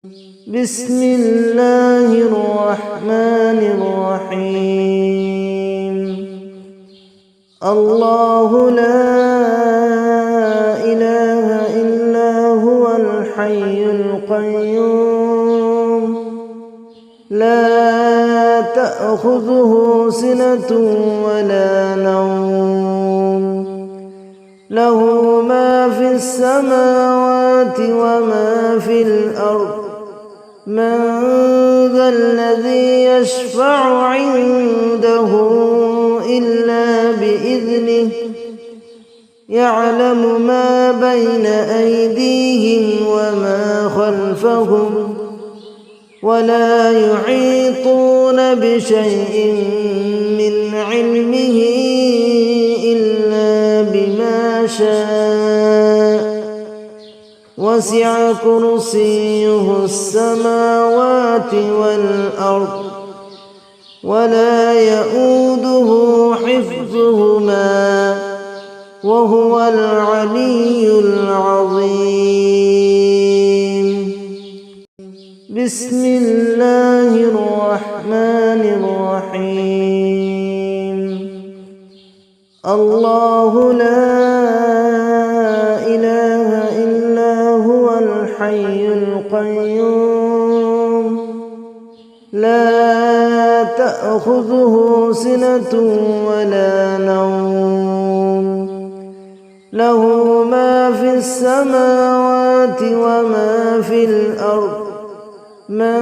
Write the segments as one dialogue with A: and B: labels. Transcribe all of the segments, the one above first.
A: بسم الله الرحمن الرحيم. الله لا إله إلا هو الحي القيوم لا تأخذه سنة ولا نوم له ما في السماوات وما في الأرض من ذا الذي يشفع عنده إلا بإذنه يعلم ما بين أيديهم وما خلفهم ولا يحيطون بشيء من علمه إلا بما شاء وسع كرسيه السماوات والأرض ولا يؤوده حفظهما وهو العلي العظيم. بسم الله الرحمن الرحيم. الله لا إله إلا هو الحي القيوم لا تأخذه سنة ولا نوم له ما في السماوات وما في الأرض من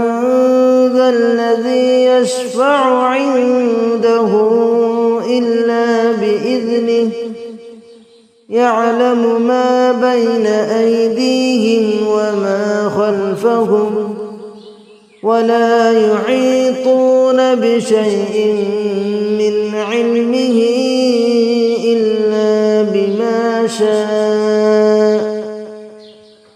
A: ذا الذي يشفع عنده إلا بإذنه يعلم ما بين أيديهم وما خلفهم ولا يحيطون بشيء من علمه إلا بما شاء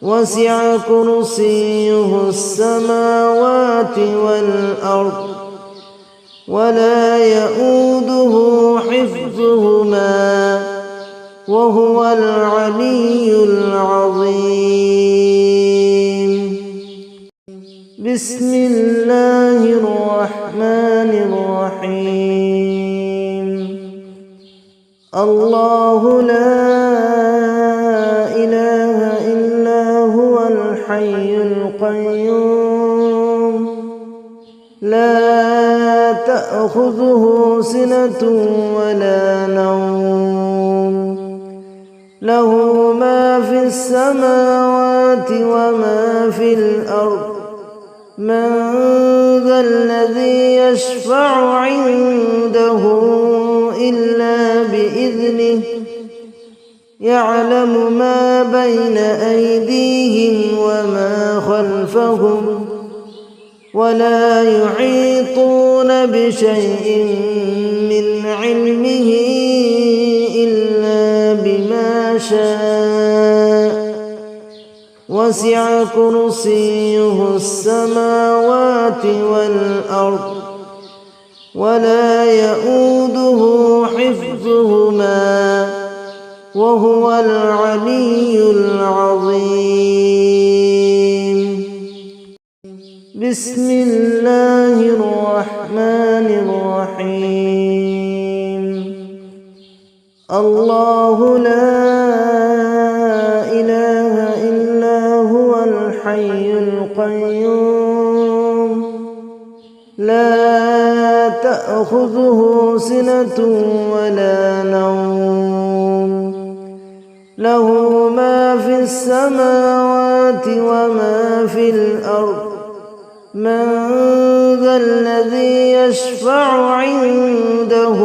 A: وسع كرسيه السماوات والأرض ولا يؤوده حفظهما وهو العلي العظيم. بسم الله الرحمن الرحيم. الله لا إله إلا هو الحي القيوم لا تأخذه سنة ولا نوم له ما في السماوات وما في الأرض من ذا الذي يشفع عنده إلا بإذنه يعلم ما بين أيديهم وما خلفهم ولا يحيطون بشيء من علمه إلا بما شاء وسع كرسيه السماوات والأرض ولا يؤوده حفظهما وهو العلي العظيم. بسم الله الرحمن الرحيم. الله لا إله إلا هو الحي القيوم لا تأخذه سنة ولا نوم له ما في السماوات وما في الأرض من ذا الذي يشفع عنده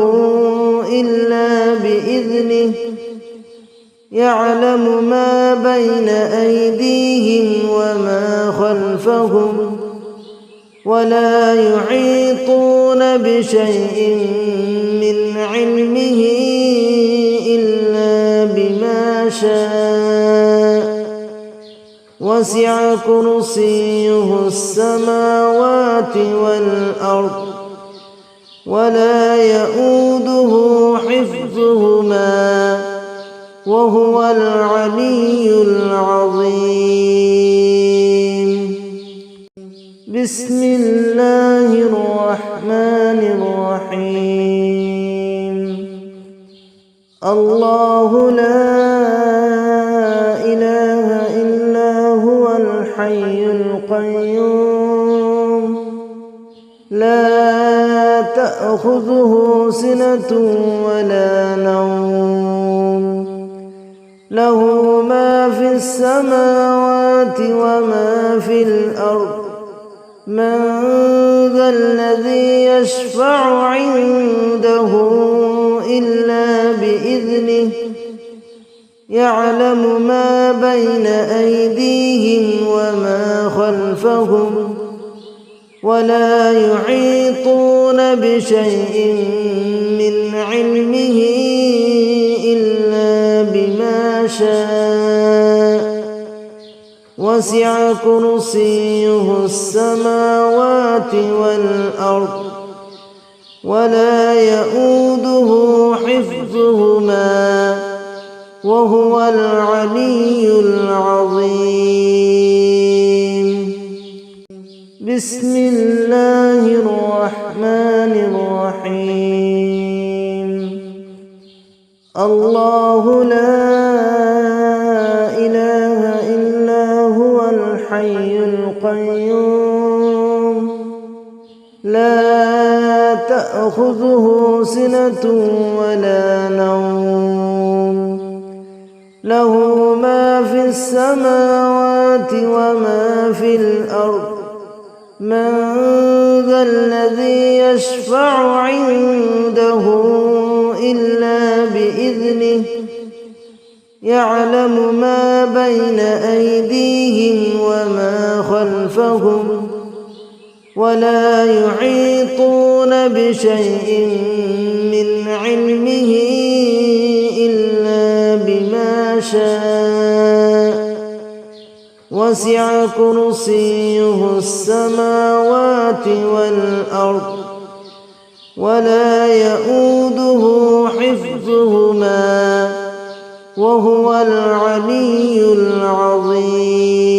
A: إلا بإذنه يعلم ما بين أيديهم وما خلفهم ولا يحيطون بشيء من علمه إلا بما شاء وسع كرسيه السماوات والأرض ولا يؤوده حفظهما وهو العلي العظيم. بسم الله الرحمن الرحيم الله لا إله إلا هو الحي القيوم لا تأخذه سنة ولا نوم له ما في السماوات وما في الأرض من ذا الذي يشفع عنده إلا بإذنه يعلم ما بين أيديهم وما خلفهم ولا يحيطون بشيء من علمه إلا بما شاء وسع كرسيه السماوات والأرض ولا يؤوده حفظهما وهو العلي العظيم بسم الله الرحمن الرحيم الله لا إله إلا هو الحي القيوم لا تأخذه سنة ولا نوم له ما في السماوات وما في الأرض من ذا الذي يشفع عنده إلا بإذنه يعلم ما بين أيديهم وما خلفهم ولا يحيطون بشيء من علمه إلا بما شاء وسع كرسيه السماوات والأرض ولا يؤوده حفظهما وهو العلي العظيم